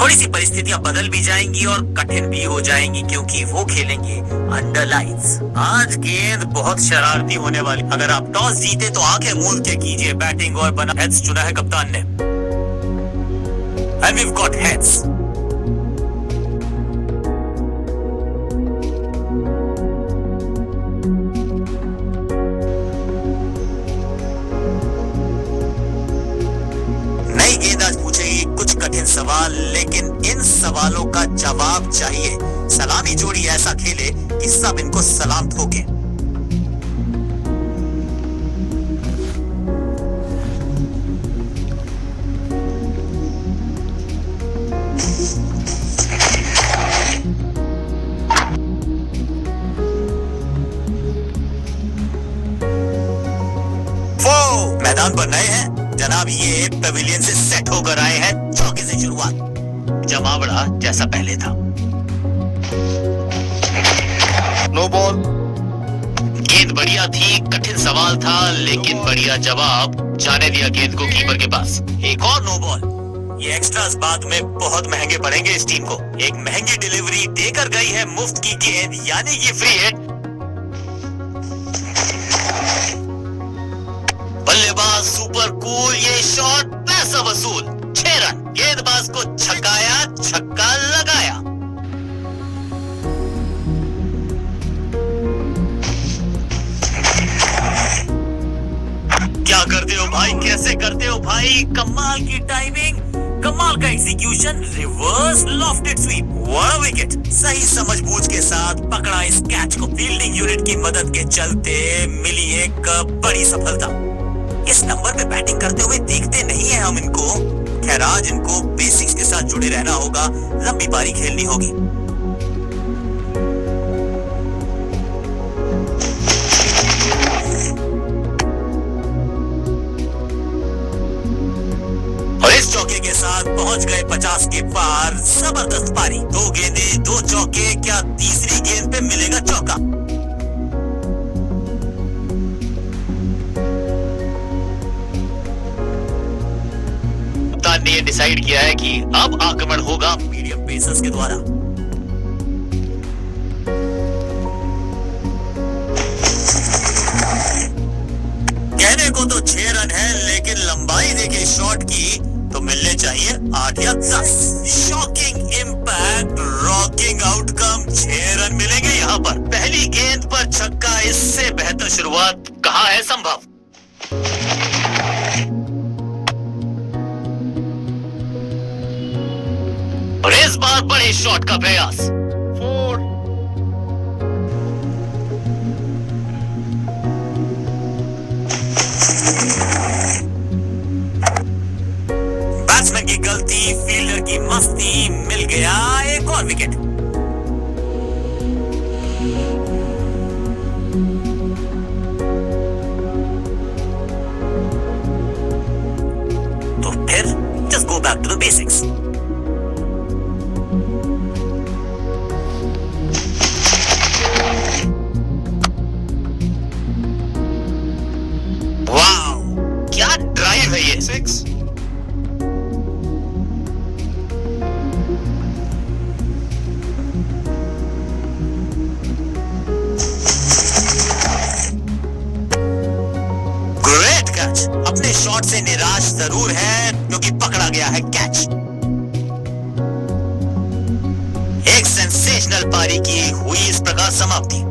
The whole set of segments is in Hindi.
थोड़ी सी परिस्थितियां बदल भी जाएंगी और कठिन भी हो जाएंगी क्योंकि वो खेलेंगे अंडर लाइट्स। आज गेंद बहुत शरारती होने वाली। अगर आप टॉस जीते तो आंखें मूंद के कीजिए बैटिंग और बना हेड्स चुना है कप्तान ने। And we got heads. नई गेंद आज पूछेगी कुछ कठिन सवाल, लेकिन इन सवालों का जवाब चाहिए। सलामी जोड़ी ऐसा खेले कि सब इनको सलाम ठोके। मैदान पर नए हैं जनाब, ये पवेलियन से सेट होकर आए हैं। चौके से शुरुआत, जमावड़ा जैसा पहले था। No ball. गेंद बढ़िया थी, कठिन सवाल था, लेकिन बढ़िया जवाब। जाने दिया गेंद को कीपर के पास। एक और नो बॉल। ये एक्स्ट्रास बाद में बहुत महंगे पड़ेंगे इस टीम को। एक महंगी डिलीवरी देकर गई है मुफ्त की गेंद, यानी कि फ्री हिट। बल्लेबाज सुपर कूल, ये शॉट पैसा वसूल। 6 रन। गेंदबाज को छकाया, छक्का लगाया। क्या करते हो भाई, कैसे करते हो भाई? कमाल की टाइमिंग, कमाल का execution, reverse lofted sweep, what a wicket. सही समझबूझ के साथ पकड़ा इस कैच को। फील्डिंग यूनिट की मदद के चलते मिली एक बड़ी सफलता। इस नंबर पे बैटिंग करते हुए देखते नहीं है हम इनको। खैर आज इनको बेसिक्स के साथ जुड़े रहना होगा, लंबी पारी खेलनी होगी। और इस चौके के साथ पहुंच गए 50 के पार। जबरदस्त पारी, 2 गेंदें 2 चौके। क्या तीसरी गेंद पे मिलेगा चौका? ने ये डिसाइड किया है कि अब आक्रमण होगा मीडियम पेसर्स के द्वारा। कहने को तो 6 रन है, लेकिन लंबाई देखे शॉट की तो मिलने चाहिए 8 या 10। Shocking impact, rocking outcome. 6 run मिलेंगे यहाँ पर। पहली गेंद पर छक्का, इससे बेहतर शुरुआत कहाँ है संभव? और इस बार बड़े शॉट का प्रयास। 4। बैट्समैन की गलती, फील्डर की मस्ती, मिल गया एक और विकेट। तो फिर just go back to the basics. क्या ड्राइव है ये। 6। Great catch. अपने शॉट से निराश जरूर है क्योंकि पकड़ा गया है कैच। एक सेंसेशनल पारी की हुई इस प्रकार समाप्ति।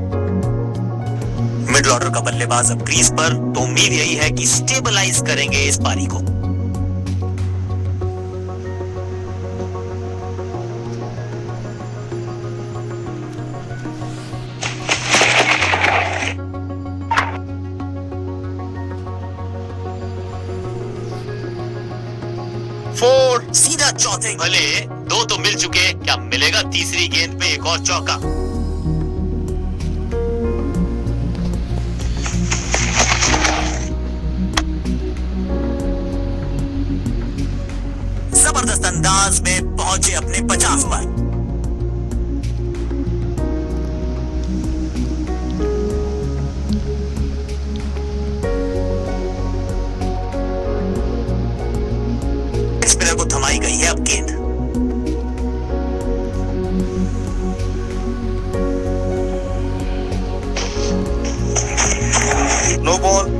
मिडिल ऑर्डर का बल्लेबाज अब क्रीज पर, तो उम्मीद यही है कि स्टेबलाइज करेंगे इस पारी को। सीधा चौथे। भले 2 तो मिल चुके, क्या मिलेगा तीसरी गेंद पे एक और चौका? जबरदस्त अंदाज में पहुंचे अपने 50 पर। स्पिनर को थमाई गई है अब गेंद। ball.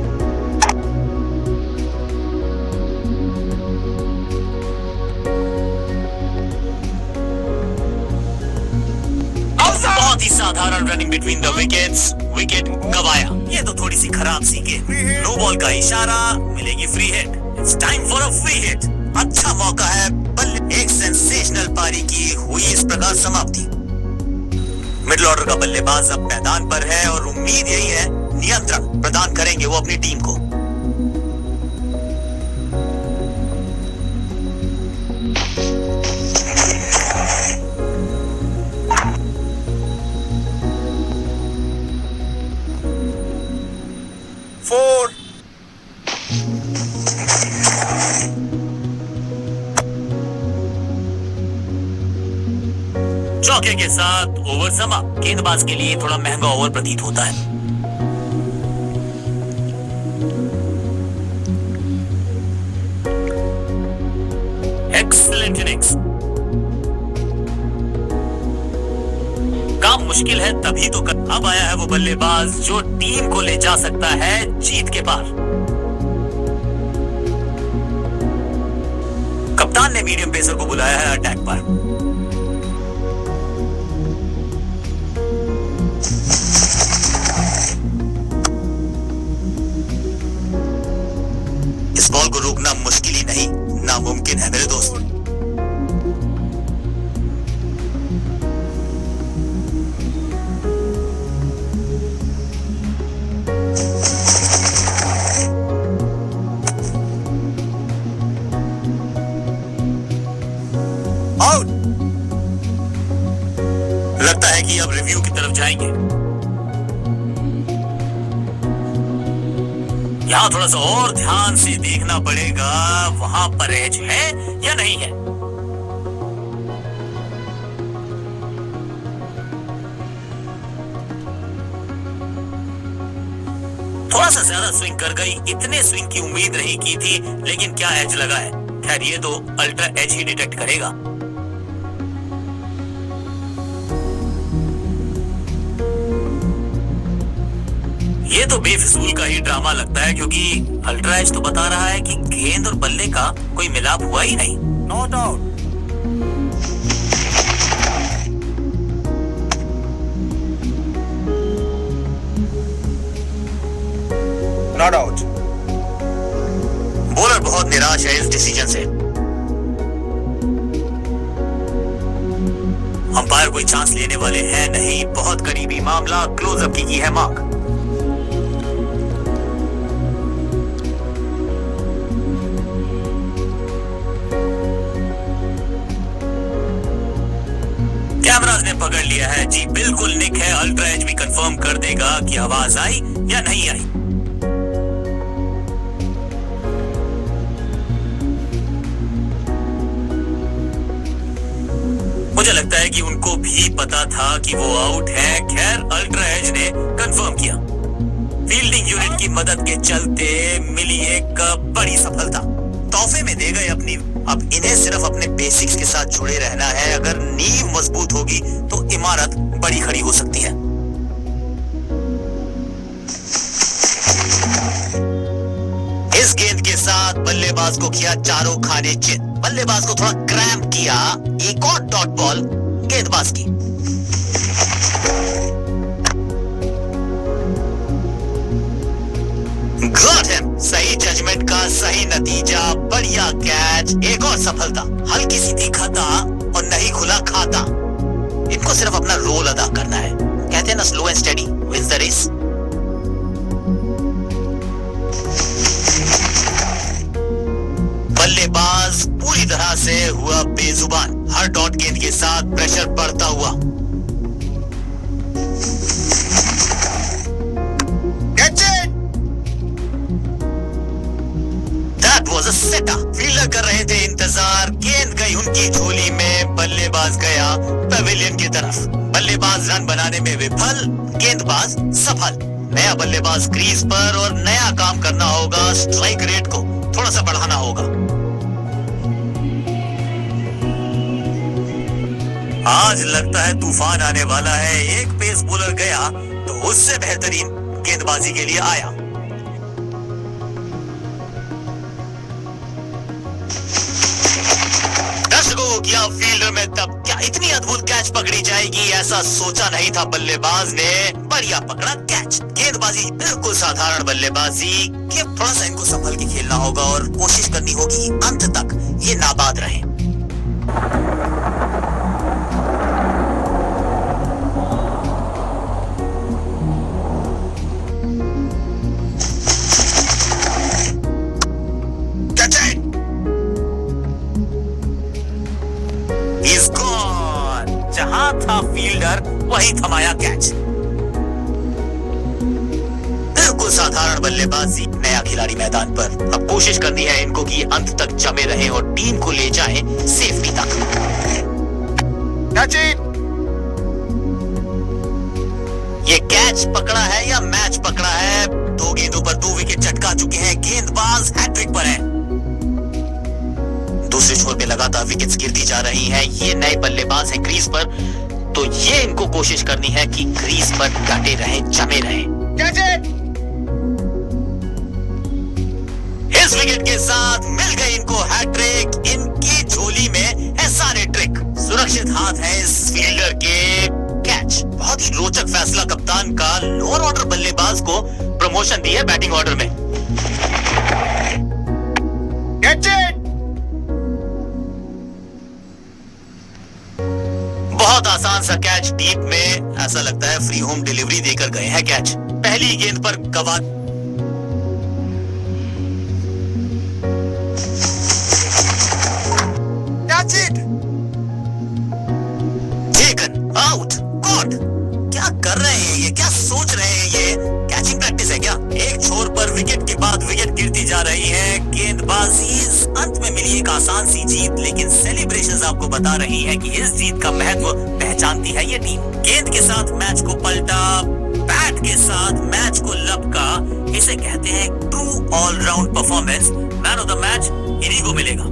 बहुत ही साधारण running between the wickets, wicket गवाया। ये तो थोड़ी सी खराब सी गेंद। नो बॉल का इशारा, मिलेगी free hit. It's time for a free hit. अच्छा मौका है, बल्ले एक सेंसेशनल पारी की हुई इस प्रकार समाप्ति। मिडिल ऑर्डर का बल्लेबाज अब मैदान पर है और उम्मीद यही है नियंत्रण प्रदान करेंगे वो अपनी टीम को। Four. चौके के साथ ओवर समाप्त। गेंदबाज के लिए थोड़ा महंगा ओवर प्रतीत होता है। Excellent innings. काम मुश्किल है तभी तो अब आया है वो बल्लेबाज जो टीम को ले जा सकता है जीत के पार। कप्तान ने मीडियम पेसर को बुलाया है अटैक पर। इस बॉल को रोकना मुश्किल ही नहीं, नामुमकिन है मेरे दोस्त। आउट। लगता है कि अब रिव्यू की तरफ जाएंगे। यहाँ थोड़ा सा और ध्यान से देखना पड़ेगा, वहां पर एज है या नहीं है। थोड़ा सा ज्यादा स्विंग कर गई, इतने स्विंग की उम्मीद नहीं की थी, लेकिन क्या एज लगा है। खैर ये तो अल्ट्रा एज ही डिटेक्ट करेगा। ये तो बेफिजूल का ही ड्रामा लगता है, क्योंकि अल्ट्रा एज तो बता रहा है कि गेंद और बल्ले का कोई मिलाप हुआ ही नहीं। Not out. Not out. Bowler बहुत निराश है इस डिसीजन से। अंपायर कोई चांस लेने वाले हैं नहीं, बहुत करीबी मामला, क्लोजअप की है मार्क। कैमराज ने पकड़ लिया है जी, बिल्कुल निक है। अल्ट्रा एज भी कंफर्म कर देगा कि आवाज आई या नहीं आई। मुझे लगता है कि उनको भी पता था कि वो आउट है। खैर अल्ट्रा एज ने कंफर्म किया। फील्डिंग यूनिट की मदद के चलते मिली एक बड़ी सफलता। तोहफे में दे गए अपनी। अब इन्हें सिर्फ अपने बेसिक्स के साथ जुड़े रहना है। अगर नींव मजबूत होगी तो इमारत बड़ी खड़ी हो सकती है। इस गेंद के साथ बल्लेबाज को किया चारों खाने चित। बल्लेबाज को थोड़ा क्रैम्प किया। एक और डॉट बॉल गेंदबाज की। Got him. सही जजमेंट का सही नतीजा, बढ़िया कैच, एक और सफलता। हल्की सी थी खता और नहीं खुला खाता। इनको सिर्फ अपना रोल अदा करना है। कहते हैं ना, slow and steady wins the race. बल्लेबाज पूरी तरह से हुआ बेजुबान। हर डॉट गेंद के साथ प्रेशर बढ़ता हुआ। That was a setter. Fielder कर रहे थे इंतजार। गेंद गई उनकी झोली में। बल्लेबाज गया पवेलियन की तरफ। बल्लेबाज रन बनाने में विफल, गेंदबाज सफल। नया बल्लेबाज क्रीज पर और नया काम करना होगा। स्ट्राइक रेट को थोड़ा सा बढ़ाना होगा। आज लगता है तूफान आने वाला है। एक पेस बॉलर गया तो उससे बेहतरीन गेंदबाजी के लिए आया। दर्शकों क्या फील्डर में तब क्या इतनी अद्भुत कैच पकड़ी जाएगी, ऐसा सोचा नहीं था बल्लेबाज ने। बढ़िया पकड़ा कैच। गेंदबाजी बिल्कुल साधारण बल्लेबाजी कि थोड़ा सा इनको संभल के खेलना होगा और कोशिश करनी होगी अंत तक ये नाबाद रहे। जहां था फील्डर वही थमाया कैच। बिल्कुल साधारण बल्लेबाजी। नया खिलाड़ी मैदान पर, अब कोशिश करनी है इनको कि अंत तक जमे रहें और टीम को ले जाएं सेफ्टी तक। ये कैच पकड़ा है या मैच पकड़ा है? 2 गेंदों पर 2 विकेट चटका चुके हैं। गेंदबाज हैट्रिक पर है। दूसरे छोर पे लगातार विकेट्स गिरती जा रही हैं। ये नए बल्लेबाज हैं क्रीज पर, तो ये इनको कोशिश करनी है कि क्रीज पर डटे रहें, जमे रहें। इस विकेट के साथ मिल गई इनको हैट्रिक। इनकी झोली में है सारे ट्रिक। सुरक्षित हाथ है इस फील्डर के। कैच। बहुत ही रोचक फैसला कप्तान का। लोअर ऑर्डर बल्लेबाज को प्रमोशन दी है बैटिंग ऑर्डर में। बहुत आसान सा कैच डीप में, ऐसा लगता है फ्री होम डिलीवरी देकर गए हैं कैच। पहली गेंद पर गवा टेकन आउट। गॉड, क्या कर रहे हैं ये? क्या सोच रहे हैं ये? कैचिंग प्रैक्टिस है क्या? एक छोर पर विकेट के बाद विकेट गिरती जा रही है। गेंदबाजी अंत में मिली एक आसान सी जीत, लेकिन सेलिब्रेशंस आपको बता रही है कि इस जीत का महत्व पहचानती है ये टीम। गेंद के साथ मैच को पलटा, बैट के साथ मैच को लपका। इसे कहते हैं true all round performance. Man of the match इन्हीं को मिलेगा।